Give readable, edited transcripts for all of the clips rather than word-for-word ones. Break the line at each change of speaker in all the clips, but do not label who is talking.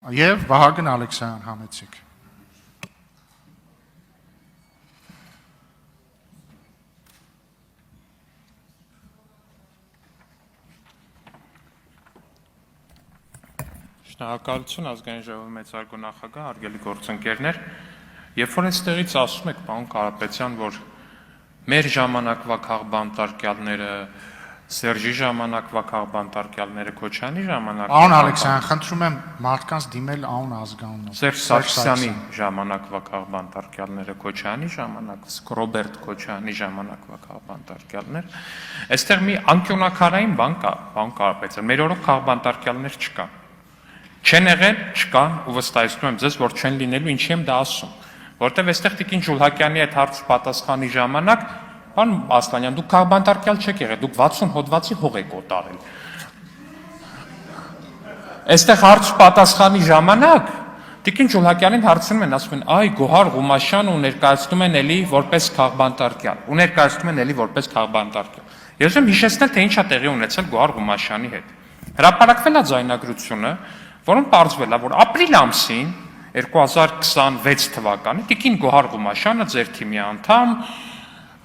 Եվ Վահագն Ալեքսանյան համեցիկ։
Շնորհակալություն ազգային ժողովի մեծարգո նախագահ, հարգելի գործընկերներ, երբ որ այստեղից ասում եք, պարոն Կարապետյան, որ մեր ժամանակվա քաղբանտարկյալները, Սերժի ժամանակվա քաղբանտարկյալները, Քոչյանի ժամանակվա
Պարոն Ալեքսանյան, խնդրում եմ մարդկանց դիմել անուն ազգանունով։
Սերժ Սարգսյանի ժամանակվա քաղբանտարկյալները, Քոչյանի ժամանակ, Ռոբերտ Քոչյանի ժամանակվա քաղբանտարկյալներ, այստեղ մի անկյոնակարային բան կա, պարոն Կարապետյան, մեր օրոք քաղբանտարկյալներ չկան։ Չեն եղել, չկան, ու վստահեցնում եմ ձեզ, որ չեն լինելու, ինչի եմ դա ասում, որտեվ այստեղ Տիկին Ջուլհակյանի այդ հարց պատասխանի ժամանակ, պարոն Ասլանյան, դուք քաղբանտարկյալ չեք եղել, դուք 60 հոդվածի հող եք օտարել։ Այստեղ հարց պատասխանի ժամանակ Տիկին Ջուլհակյանին հարցնում են, ասում են, այ Գոհար Ղումաշյանը ու ներկայացնում են էլի որպես քաղբանտարկյալ, ու ներկայացնում են էլի որպես քաղբանտարկյալ։ Ես եմ հիշեցնել, թե ինչ է տեղի ունեցել Գոհար Ղումաշյանի հետ։ Հրապարակվել է ձայնագրությունը, որոնց պարզվել է, որ ապրիլ ամսին 2026 թվականի Տիկին Գոհար Ղումաշյանը, ձեր թիմի անդամ,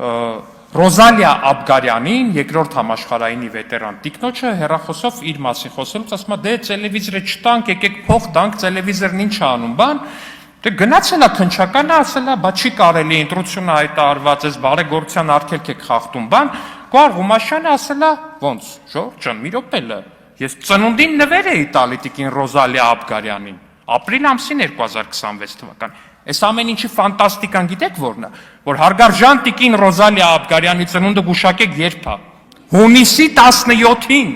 Ռոզալիա Աբգարյանին, երկրորդ համաշխարհայինի վետերան տիկնոջը հեռախոսով իր մասին խոսելուց ասում է, դե տելևիզորը չտանք, եկեք փող տանք, տելևիզորն ինչ է անում, բան, դե գնացել է քնչականը, ասել է, բա չի կարելի, ընտրությունը հայտարարված է, բարեգործության արգելք եք խախտում, բան, Գոհար Ղումաշյանը ասել է, ոնց, Ժորժ ջան, մի րոպե լը, ես ծնունդին նվեր էի տալի Տիկին Ռոզալիա Աբգարյանին, ապրիլ ամսին 2026 թվական։ Այս ամեն ինչի ֆանտաստիկան գիտեք որն է, որ հարգարժան Տիկին Ռոզալիա Աբգարյանի ծնունդը գուշակեք երբ է։ Հունիսի 17-ին։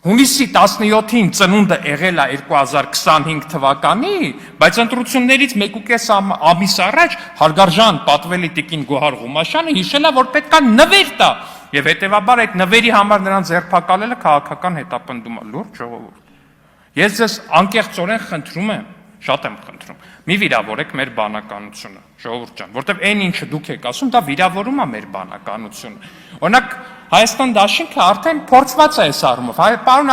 Հունիսի 17-ին ծնունդը եղել է 2025 թվականի, բայց ընտրություններից 1.5 ամիս առաջ հարգարժան պատվելի Տիկին Գոհար Ղումաշյանը հիշել է, որ պետք է նվեր տա, եւ հետեւաբար այդ նվերի համար նրան ձերբակալելը քաղաքական հետապնդում է, լուրջ ժողովուրդ։ Ես ձեզ անկեղծորեն խնդրում եմ, շատ եմ խնդրում, մի վիրավորեք մեր բանականությունը, ժողովուրդ ջան, որտեվ այն ինչը դուք եք ասում, դա վիրավորում է մեր բանականությունը։ Օրինակ Հայաստան դաշինքը արդեն փորձված է այս առումով։ Պարոն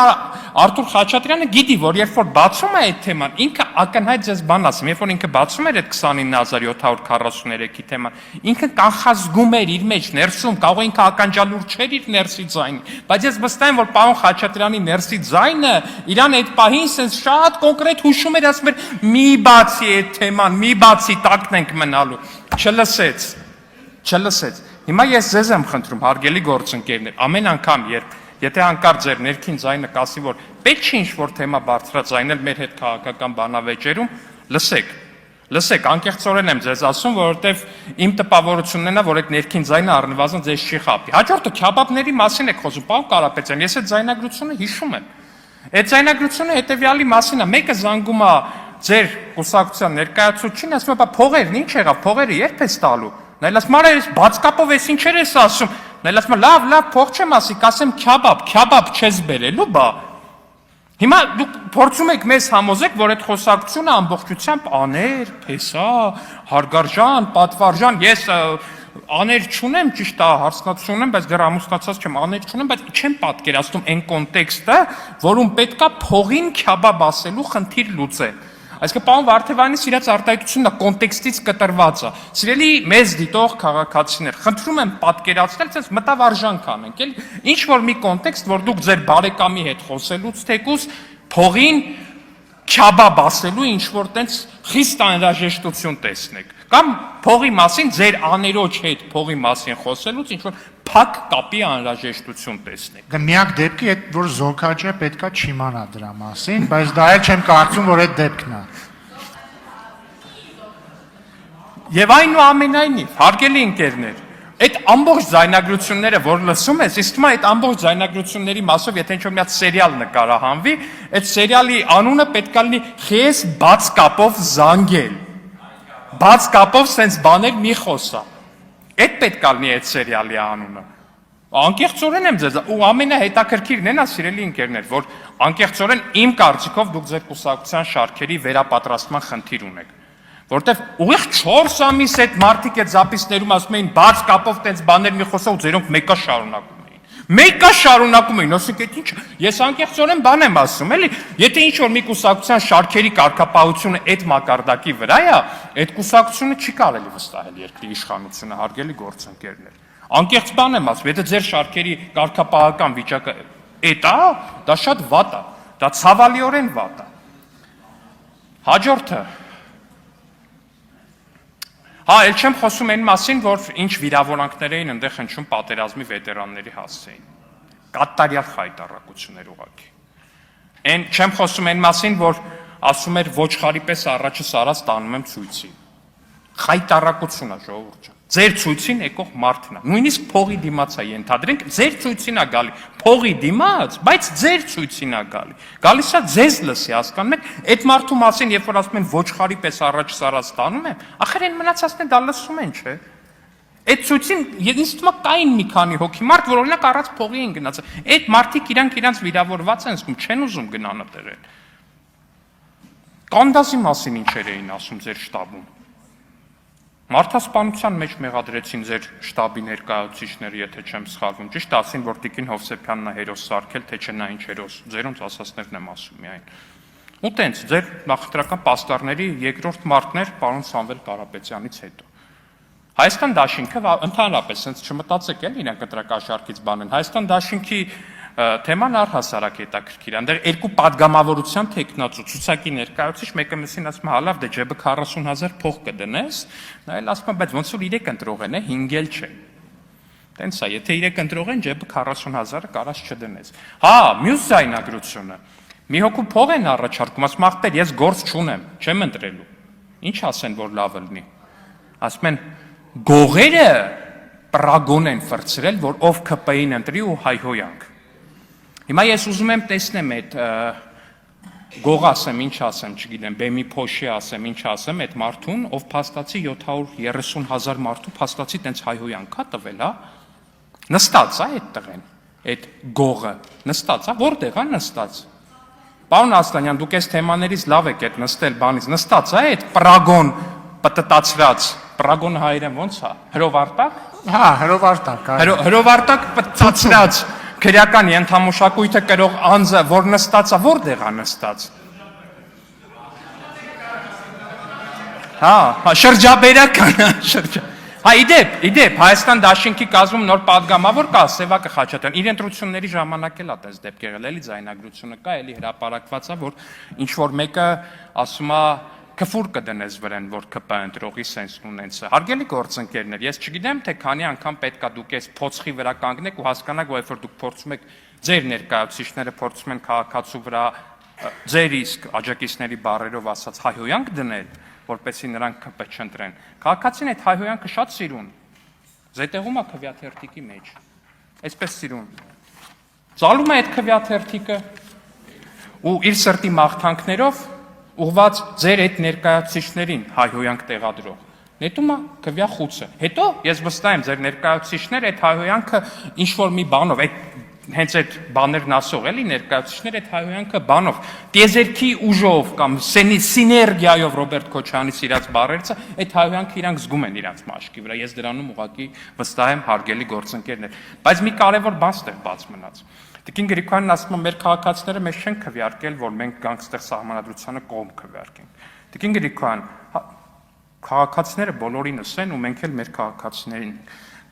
Արթուր Խաչատրյանը գիտի, որ երբ որ բացում է այդ թեման, ինքը ակնհայտ ձեզ բան ասում, երբ որ ինքը բացում էր այդ 29743-ի թեման, ինքը կանխազգում էր իր մեջ ներսում, կարող է ինքը ականջալուր չէր իր ներսի ձայնի, բայց ես վստահ եմ, որ պարոն Խաչատրյանի ներսի ձայնը իրան այդ պահին sense շատ կոնկրետ հուշում էր, ասում էր՝ մի բացի այդ թեման, մի բացի տակն ենք մնալու։ Չլսեց։ Հիմա ես ձեզ եմ խնդրում, հարգելի գործընկերներ, ամեն անգամ, եթե հանկարծ ձեր ներքին ձայնը կասի, որ պետք չի ինչ-որ թեմա բարձրաձայնել մեր հետ քաղաքական բանավեճերում, լսեք, անկեղծորեն եմ ձեզ ասում, որովհետև իմ տպավորությունն է, որ այդ ներքին ձայնը առնվազն ձեզ չի խաբի։ Հաջորդը քյաբաբների մասին եք խոսում, պարոն Կարապետյան, ես այդ ձայնագրությունը հիշում եմ։ Այդ ձայնագրությունը հետևյալի մասին է, մեկը զանգում է ձեր կուսակցության ներկայացուցիչին, ասում է, բա փողերն ինչ եղավ, փողերը երբ ես տալու։ Նայել ասում, արա ես բաց կապով ես ինչեր ես ասում։ Նայել ասում, լավ, փող չեմ ասի, կասեմ քյաբաբ չես բերելու, բա։ Հիմա դուք փորձում եք մեզ համոզեք, որ այդ խոսակցությունը ամբողջությամբ աներ, փեսա, հարգարժան, պատվարժան, ես աներ չունեմ, ճիշտ է, հարցնացություն ունեմ, բայց դեռ ամուսնացած չեմ, աներ չունեմ, բայց չեմ պատկերացնում այն կոնտեքստը, որում պետքա փողին քյաբաբ ասելու խնդիր լուծել։ Այսինքն պարոն Վարդևյանի իրաց արտահայտությունն է կոնտեքստից կտրված է։ Սիրելի մեզ դիտող քաղաքացիներ, խնդրում եմ պատկերացնել, ցած մտավարժանք անենք, էլի ինչ որ մի կոնտեքստ, որ դուք ձեր բարեկամի հետ խոսելուց թեկուզ փողին քյաբաբ ասելու ինչ որ տենց խիստ անհրաժեշտություն տեսնեք, կամ փողի մասին ձեր աներոջ հետ փողի մասին խոսելուց ինչ որ փակ կապի անհրաժեշտություն տեսնեք։
Դա միակ դեպքի է, որ Զոքաջը պետքա չիմանա դրա մասին, բայց դա էլ չեմ կարծում, որ այդ դեպքն է։
Եվ այնուամենայնիվ, հարգելի ընկերներ, այդ ամբողջ ձայնագրությունները, որ լսում ես, իսկ հիմա այդ ամբողջ ձայնագրությունների մասով, եթե ինչ-որ մի հատ սերիալ նկարահանվի, այդ սերիալի անունը պետքա լինի «Խես բաց կապով զանգել»։ Բաց կապով սենց բաներ մի խոսա։ Այդ պետք է լինի այդ սերիալի անունը։ Անկեղծորեն եմ ձեզ, ու ամենահետաքրքիրն է նա, սիրելի ընկերներ, որ անկեղծորեն իմ կարծիքով դուք ձեր կուսակցության շարքերի վերապատրաստման խնդիր ունեք։ Որտեվ ուղիղ 4 ամիս այդ մարդիկ այդ զապիսներում ասում էին բաց կապով տենց բաներ մի խոսա ու ձերոնք մեկը շարունակում էին։ Մեկը շարունակում էին, ասենք այդ ինչ, ես անկեղծորեն բան եմ ասում, էլի, եթե ինչ որ մի կուսակցության շարքերի կարգապահությունը այդ մակարդակի վրա է, այդ կուսակցությունը չի կարելի վստահել երկրի իշխանությունը, հարգելի գործընկերներ։ Անկեղծ բան եմ ասում, եթե ձեր շարքերի կարգապահական վիճակը այդ է, դա շատ վատ է, դա ցավալիորեն վատ է։ Հաջորդը Հա, էլ չեմ խոսում այն մասին, որ ինչ վիրավորանքներ էին այնտեղ հնչում պատերազմի վետերանների հասցեին։ Կատարյալ խայտառակություններ ուղղակի։ Այն չեմ խոսում այն մասին, որ ասում էր ոչխարի պես առաջը սարած տանում եմ ցույցի։ Խայտառակություն է, ժողովուրդ ջան։ Ձեր ցույցին եկող մարդն է։ Նույնիսկ փողի դիմաց է ենթադրենք, ձեր ցույցին է գալի։ Փողի դիմաց, բայց ձեր ցույցին է գալի։ Գալիս է ձեզ լսի, հասկանում եք, այդ մարդու մասին, երբ որ ասում են ոչխարի պես առաջ սարած տանում եմ, ախր այն մնացածն է դա լսում են, չէ՞։ Այդ ցույցին ինձ թվում է կային մի քանի հոգի մարդ, որ օրինակ առած փողի են գնացել։ Այդ մարդիկ իրանք վիրավորված են զգում, չեն ուզում գնան այդտեղ։ Կանդասի մասին ինչեր էին ասում ձեր շտաբում։ Մարդասպանության մեջ մեղադրեցին ձեր շտաբի ներկայացուցիչները, եթե չեմ սխալվում, ճիշտ ասին, որ Տիկին Հովսեփյանն է հերոս սարքել, թե չէ նա ինչ հերոս, ձերոնց ասածներն եմ ասում միայն։ Ու տենց ձեր նախընտրական պաստառների երկրորդ մարտն էր պարոն Սամվել Կարապետյանից հետո։ Հայաստան դաշինքը ընդհանրապես sense չմտածեք էլ իրենք ընտրակաշարքից բան են։ Հայաստան դաշինքի թեման առհասարակ հետաքրքիր է։ Այնտեղ երկու падգամավորության տեխնացու ցուցակի ներկայացուցիչ մեկը մյուսին ասում է՝ «Հալավ, դե ջեբը 40,000 փող կդնես»։ Նա էլ ասում է՝ «Բայց ոնց որ 3 ընտրող են, 5 էլ չէ»։ Տենց է, եթե 3 ընտրող են, ջեբը 40,000-ը կարած չդնես։ Հա, մյուս զայնագրությունը։ Մի հոգու փող են առաջարկում, ասում ախպեր, ես գործ չունեմ, չեմ ընտրելու։ Ինչ ասեն, որ լավ լինի։ Ասում են գողերը պրագոն են ֆրցրել, որ ով ԿՊ-ին ընտրի ու հայհոյանք։ Հիմա ես ուզում եմ տեսնեմ այդ գող ասեմ, ինչ ասեմ, չգիտեմ, բեմի փոշի ասեմ, ինչ ասեմ, այդ մարդուն, ով փաստացի 730,000 մարդու փաստացի տենց հայհոյանք է տվել, հա։ Նստած է այդ տղեն, այդ գողը, նստած է, որտեղ է նստած։ Պարոն Ասլանյան, դուք այս թեմաներից լավ եք այդ նստել բանից, նստած է այդ պրագոն պտտացրած, պրագոն հայերեն ոնց է, հրովարտակ։
Հա, հրովարտակ։
Հրովարտակ պտտացրած քրեական ենթամշակույթը կրող անձը, որ նստած է, որտեղ է նստած։ Հա, շրջաբերական, Հա, իդեպ, Հայաստան դաշինքի կազմում նոր падգամավոր կա, Սևակը Խաչատրյան, իր ընտրությունների ժամանակ էլ է տես դեպք եղել, էլի ձայնագրությունը կա, էլի հրապարակված է, որ ինչ որ մեկը ասում է քֆուր կդնես վրան, որ ԿՊ ընտրողի սենս ունենցը։ Հարգելի գործընկերներ, ես չգիտեմ, թե քանի անգամ պետք է դուք այս փոცხի վրա կանգնեք ու հասկանաք, որ երբ որ դուք փորձում եք ձեր ներկայացուցիչները փորձում են քաղաքացու վրա ձեր իսկ աջակիցների բառերով ասած հայհոյանք դնել, որպեսզի նրանք ԿՊ չընտրեն։ Քաղաքացին այդ հայհոյանքը շատ սիրուն։ Զետեղում է քվյաթերթիկի մեջ։ Այսպես սիրուն։ Ծալում է այդ քվյաթերթիկը ու իր սրտի մաղթանքներով ուղված ձեր այդ ներկայացուցիչներին հայհոյանք տեղադրող։ Նետում է քվյա խուցը։ Հետո ես վստահ եմ ձեր ներկայացուցիչները այդ հայհոյանքը ինչ որ մի բանով, հենց այդ բաներն ասող էլի ներկայացուցիչները այդ հայհոյանքը բանով, տիեզերքի ուժով կամ սիներգիայով Ռոբերտ Քոչարյանի սիրած բառերից այդ հայհոյանքը իրանք զգում են իրանք մաշկի վրա։ Ես դրանում ուղղակի վստահ եմ, հարգելի գործընկերներ։ Բայց մի կարևոր բան ստեղ բաց մնաց։ Տիկին Գրիգորյանն ասում է, մեր քաղաքացիները մեզ չեն քվեարկել, որ մենք գանք ստեղ սահմանադրությանը կողմ քվեարկենք։ Տիկին Գրիգորյան, քաղաքացիները բոլորին ասեն ու մենք էլ մեր քաղաքացիներին։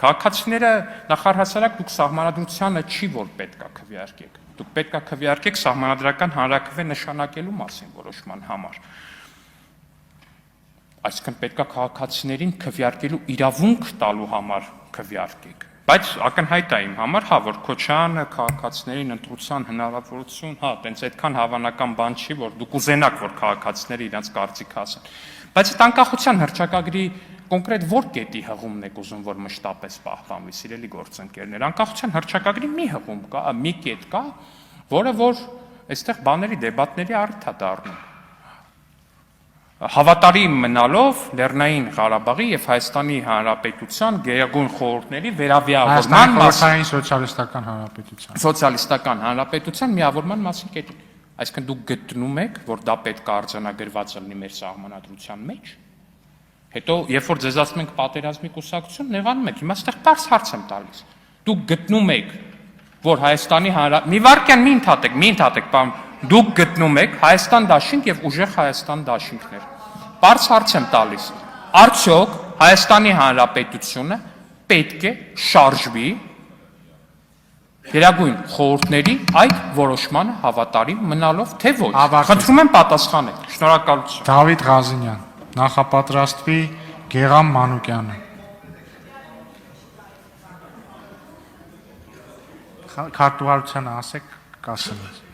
Քաղաքացիները նախարհասարակ դուք սահմանադրությանը չի որ պետքա քվեարկեք։ Դուք պետքա քվեարկեք սահմանադրական հանրաքվե նշանակելու մասին որոշման համար։ Այսինքն պետքա քաղաքացիներին քվեարկելու իրավունք տալու համար քվեարկեք։ Բայց ակնհայտ է իմ համար, հա, որ Քոչարյանը քաղաքացիներին ընտրության հնարավորություն, հա, տենց այդքան հավանական բան չի, որ դուք ուզենաք, որ քաղաքացիները իրենց կարծիքը ասեն։ Բայց այդ անկախության հռչակագրի կոնկրետ որ կետի հղումն եք ուզում, որ մշտապես պահպանվի, սիրելի գործընկերներ։ Անկախության հռչակագրի մի հղում կա, մի կետ կա, որը որ այստեղ բաների դեբատների առիթ է դառնում։ Հավատարիմ մնալով Լեռնային Ղարաբաղի եւ Հայաստանի Հանրապետության գերագույն խորհուրդների վերավիավորման
մասին սոցիալիստական հանրապետության
միավորման մասին կետին։ Այսինքն դուք գտնում եք, որ դա պետք է արձանագրված լինի մեր սահմանադրության մեջ։ Հետո, երբ որ ձեզ ասում ենք պատերազմի կուսակցություն, նեղանում եք։ Հիմա այստեղ բարձ հարց եմ տալիս։ Դուք գտնում եք, որ Հայաստանի մի վարքյան մի ընդհատեք, բան դուք գտնում եք Հայաստան դաշինք եւ ուժեղ Հայաստան դաշինքներ։ Բարձ հարց եմ տալիս. Արդյոք Հայաստանի Հանրապետությունը պետք է շարժվի Գերագույն խորհուրդների այդ որոշմանը հավատարիմ մնալով, թե ոչ։ Խնդրում եմ պատասխանեք։ Շնորհակալություն։
Դավիթ Ղազինյան, նախապատրաստվի Գեգամ Մանուկյանը։ Քարտուղարությանը ասեք կասնես։